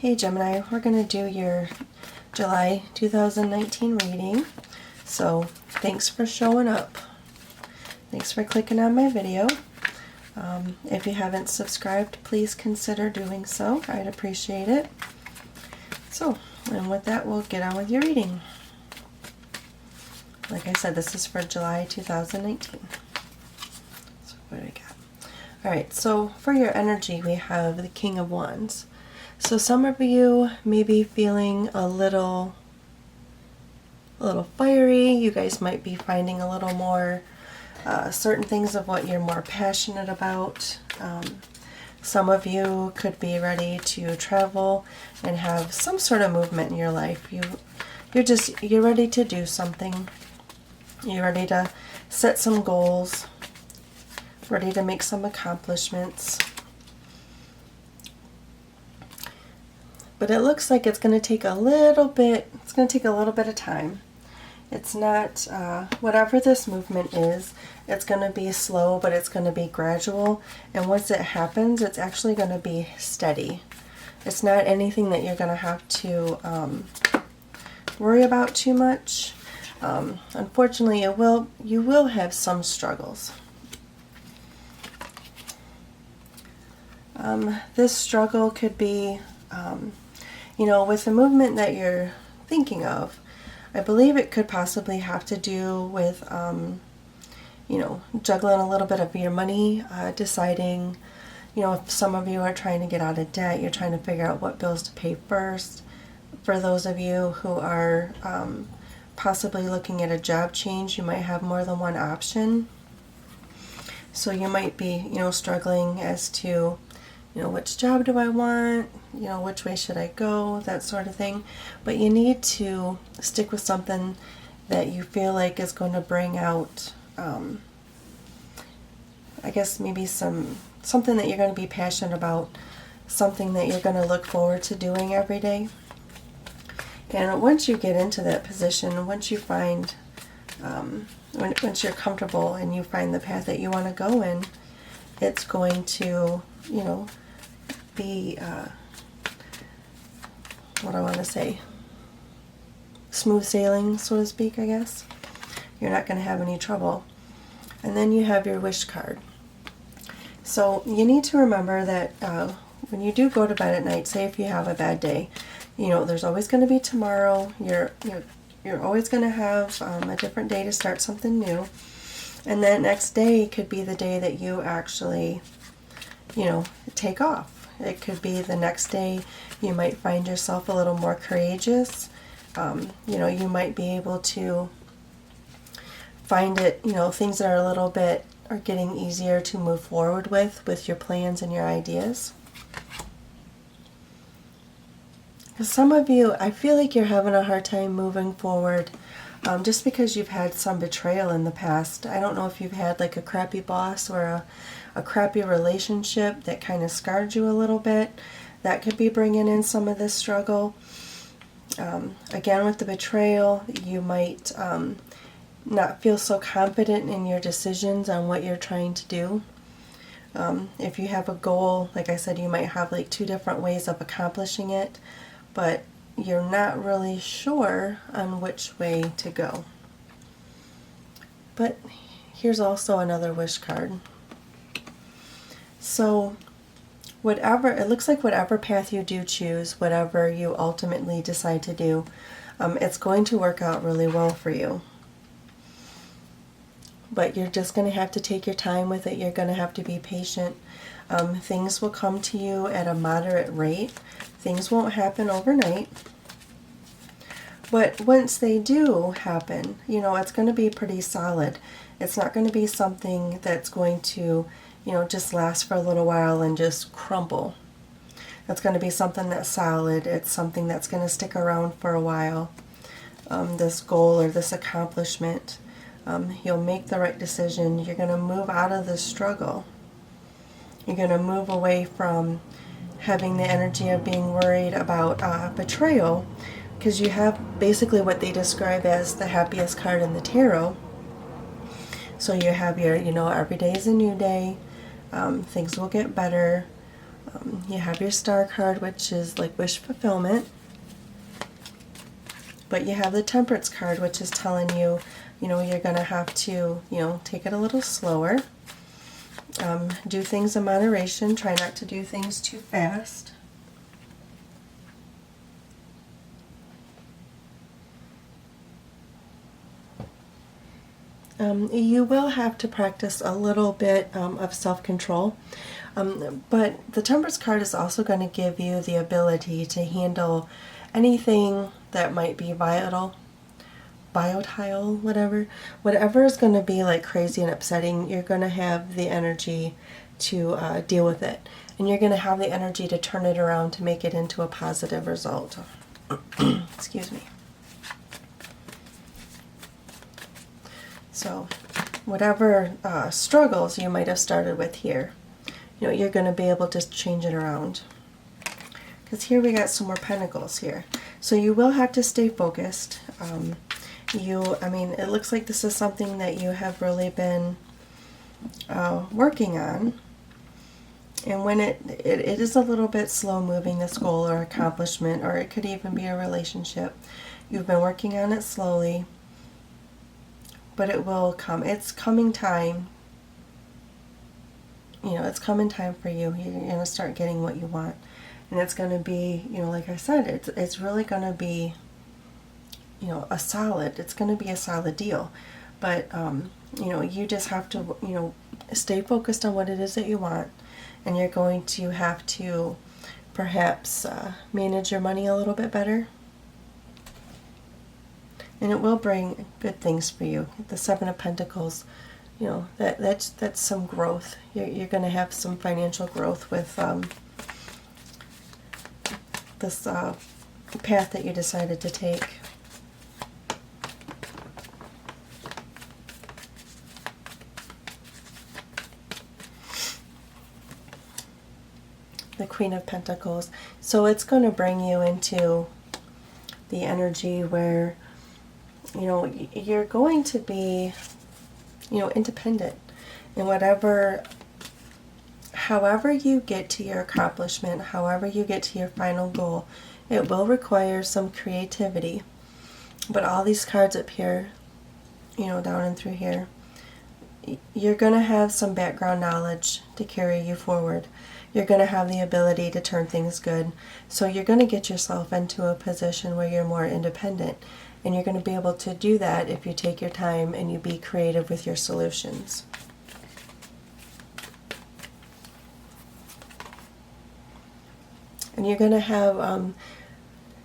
Hey Gemini, we're going to do your July 2019 reading. So thanks for showing up. Thanks for clicking on my video. If you haven't subscribed, please consider doing so. I'd appreciate it. So, and with that, we'll get on with your reading. Like I said, this is for July 2019. So what do we got? Alright, so for your energy, we have the King of Wands. So some of you may be feeling a little fiery. You guys might be finding a little more certain things of what you're more passionate about. Some of you could be ready to travel and have some sort of movement in your life. You're ready to do something. You're ready to set some goals, ready to make some accomplishments. But it looks like it's going to take a little bit of time. It's not, whatever this movement is, it's going to be slow, but it's going to be gradual. And once it happens, it's actually going to be steady. It's not anything that you're going to have to worry about too much. Unfortunately, you will have some struggles. This struggle could be, with the movement that you're thinking of, I believe it could possibly have to do with, juggling a little bit of your money, deciding, if some of you are trying to get out of debt, you're trying to figure out what bills to pay first. For those of you who are possibly looking at a job change, you might have more than one option. So you might be, struggling as to, which job do I want, which way should I go, that sort of thing. But you need to stick with something that you feel like is going to bring out, I guess maybe something that you're going to be passionate about, something that you're going to look forward to doing every day. And once you get into that position, once you find, once you're comfortable and you find the path that you want to go in, it's going to, be, smooth sailing, so to speak, I guess. You're not going to have any trouble. And then you have your wish card. So you need to remember that when you do go to bed at night, say if you have a bad day, there's always going to be tomorrow. You're always going to have a different day to start something new. And that next day could be the day that you actually, take off. It could be the next day you might find yourself a little more courageous. You might be able to find it, things that are getting easier to move forward with your plans and your ideas. Some of you, I feel like you're having a hard time moving forward just because you've had some betrayal in the past. I don't know if you've had like a crappy boss or a crappy relationship that kind of scarred you a little bit. That could be bringing in some of this struggle. Again, with the betrayal, you might not feel so confident in your decisions on what you're trying to do. If you have a goal, like I said, you might have like two different ways of accomplishing it, but you're not really sure on which way to go. But here's also another wish card. So it looks like whatever path you do choose, whatever you ultimately decide to do, it's going to work out really well for you. But you're just going to have to take your time with it. You're going to have to be patient. Things will come to you at a moderate rate. Things won't happen overnight. But once they do happen, it's going to be pretty solid. It's not going to be something that's going to, just last for a little while and just crumble. It's going to be something that's solid. It's something that's going to stick around for a while. This goal or this accomplishment. You'll make the right decision. You're going to move out of this struggle. You're going to move away from having the energy of being worried about betrayal, because you have basically what they describe as the happiest card in the tarot. So you have your, every day is a new day. Things will get better. You have your Star card, which is like wish fulfillment. But you have the Temperance card, which is telling you, you're going to have to, take it a little slower. Do things in moderation. Try not to do things too fast. You will have to practice a little bit of self-control, but the Temperance card is also going to give you the ability to handle anything that might be volatile, whatever is going to be like crazy and upsetting. You're going to have the energy to deal with it, and you're going to have the energy to turn it around to make it into a positive result. Excuse me. So whatever struggles you might have started with here, you're going to be able to change it around. Because here we got some more pentacles here. So you will have to stay focused. It looks like this is something that you have really been working on. And when it is a little bit slow moving, this goal or accomplishment, or it could even be a relationship. You've been working on it slowly, but it will come. It's coming time. It's coming time for you. You're going to start getting what you want. And it's going to be, like I said, it's really going to be, it's going to be a solid deal. But, you just have to, stay focused on what it is that you want. And you're going to have to perhaps manage your money a little bit better. And it will bring good things for you. The Seven of Pentacles, that's some growth. You're going to have some financial growth with this path that you decided to take. The Queen of Pentacles. So it's going to bring you into the energy where you're going to be, independent in however you get to your accomplishment, however you get to your final goal. It will require some creativity. But all these cards up here, down and through here, you're going to have some background knowledge to carry you forward. You're going to have the ability to turn things good. So you're going to get yourself into a position where you're more independent. And you're going to be able to do that if you take your time and you be creative with your solutions. And you're going to have,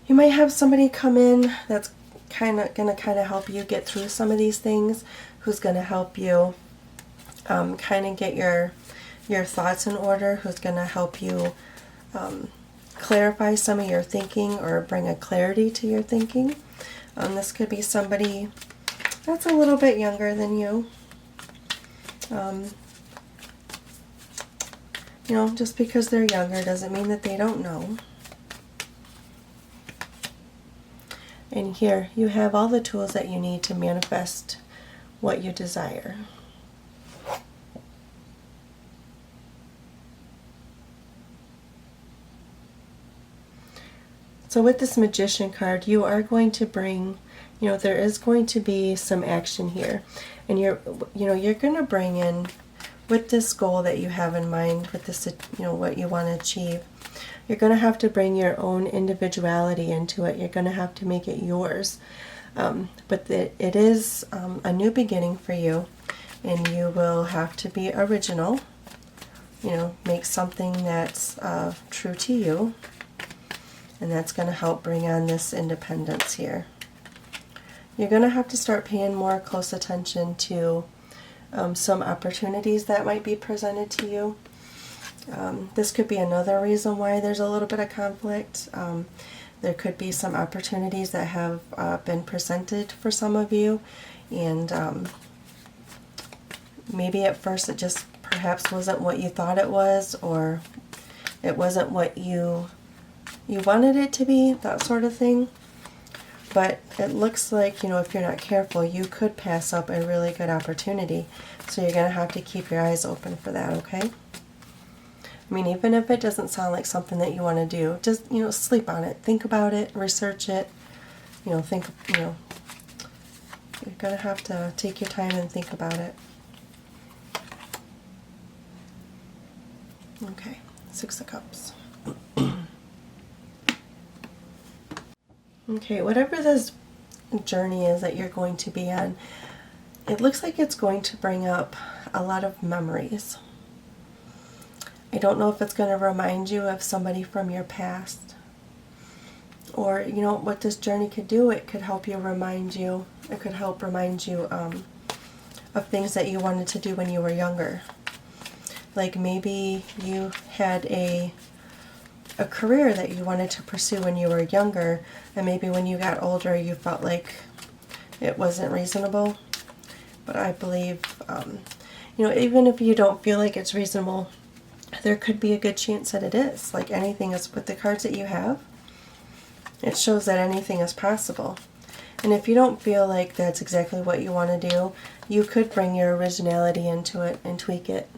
you might have somebody come in that's going to help you get through some of these things, who's going to help you kind of get your thoughts in order, who's going to help you clarify some of your thinking or bring a clarity to your thinking. This could be somebody that's a little bit younger than you. Just because they're younger doesn't mean that they don't know. And here you have all the tools that you need to manifest what you desire. So with this Magician card, you are going to bring, there is going to be some action here. And you're going to bring in, with this goal that you have in mind, with this, what you want to achieve, you're going to have to bring your own individuality into it. You're going to have to make it yours. But it is a new beginning for you, and you will have to be original. Make something that's true to you. And that's going to help bring on this independence here. You're going to have to start paying more close attention to some opportunities that might be presented to you. This could be another reason why there's a little bit of conflict. There could be some opportunities that have been presented for some of you, and maybe at first it just perhaps wasn't what you thought it was, or it wasn't what you wanted it to be, that sort of thing. But it looks like, if you're not careful, you could pass up a really good opportunity. So you're going to have to keep your eyes open for that, okay? I mean, even if it doesn't sound like something that you want to do, just, sleep on it. Think about it, research it, you're going to have to take your time and think about it. Okay, 6 of Cups. Okay, whatever this journey is that you're going to be on, it looks like it's going to bring up a lot of memories. I don't know if it's going to remind you of somebody from your past, or what this journey could do. It could help remind you of things that you wanted to do when you were younger. Like maybe you had a career that you wanted to pursue when you were younger, and maybe when you got older you felt like it wasn't reasonable. But I believe, even if you don't feel like it's reasonable, there could be a good chance that it is. Like anything is, with the cards that you have, it shows that anything is possible. And if you don't feel like that's exactly what you want to do, you could bring your originality into it and tweak it.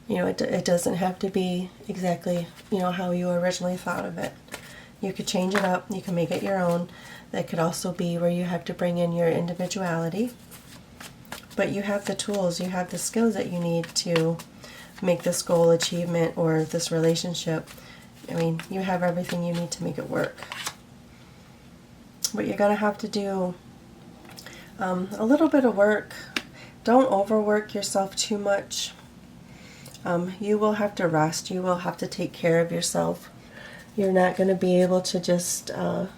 It doesn't have to be exactly, how you originally thought of it. You could change it up, you can make it your own. That could also be where you have to bring in your individuality. But you have the tools, you have the skills that you need to make this goal, achievement, or this relationship. I mean, you have everything you need to make it work. But you're going to have to do a little bit of work. Don't overwork yourself too much. You will have to rest. You will have to take care of yourself. You're not going to be able to just, go.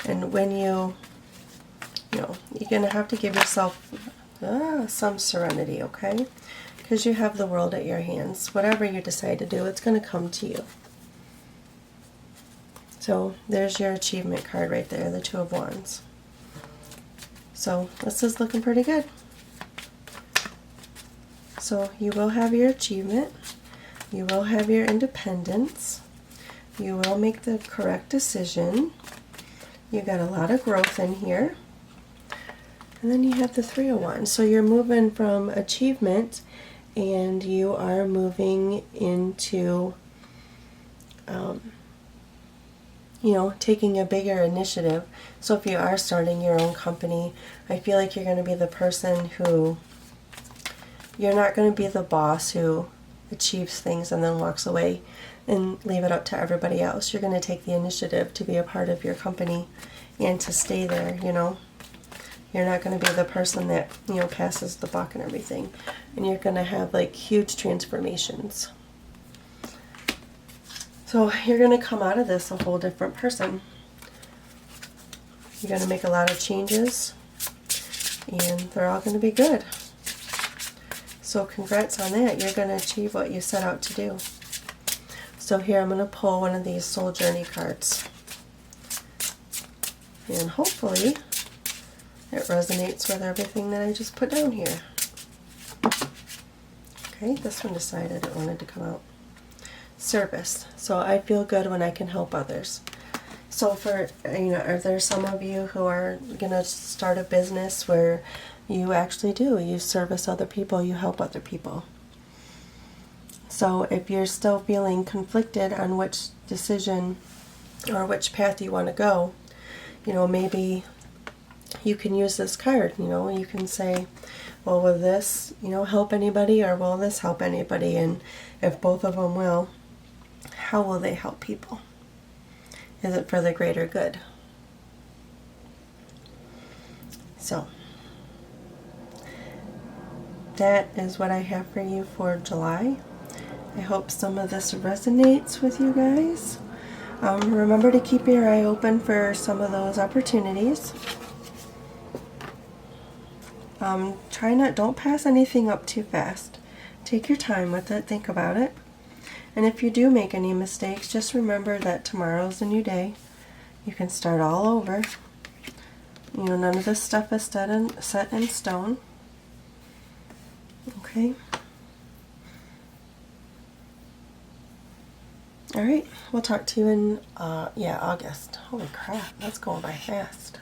And when you're going to have to give yourself some serenity, okay? Because you have the world at your hands. Whatever you decide to do, it's going to come to you. So there's your achievement card right there, the 2 of Wands. So this is looking pretty good. So you will have your achievement. You will have your independence. You will make the correct decision. You got a lot of growth in here. And then you have the 3 of Wands. So you're moving from achievement and you are moving into, taking a bigger initiative. So if you are starting your own company, I feel like you're going to be the person who, you're not going to be the boss who achieves things and then walks away and leave it up to everybody else. You're going to take the initiative to be a part of your company and to stay there, You're not going to be the person that, passes the buck and everything. And you're going to have like huge transformations. So you're going to come out of this a whole different person. You're going to make a lot of changes and they're all going to be good. So congrats on that. You're going to achieve what you set out to do. So here I'm going to pull one of these Soul Journey cards. And hopefully it resonates with everything that I just put down here. Okay, this one decided it wanted to come out. Service. So I feel good when I can help others. So for, are there some of you who are going to start a business where you actually do, you service other people, you help other people? So if you're still feeling conflicted on which decision or which path you want to go, maybe you can use this card. You can say, well, will this, help anybody, or will this help anybody? And if both of them will, how will they help people? Is it for the greater good? So that is what I have for you for July. I hope some of this resonates with you guys. Remember to keep your eye open for some of those opportunities. Don't pass anything up too fast. Take your time with it, think about it. And if you do make any mistakes, just remember that tomorrow's a new day. You can start all over. None of this stuff is set in stone. Okay? Alright, we'll talk to you in, August. Holy crap, that's going by fast.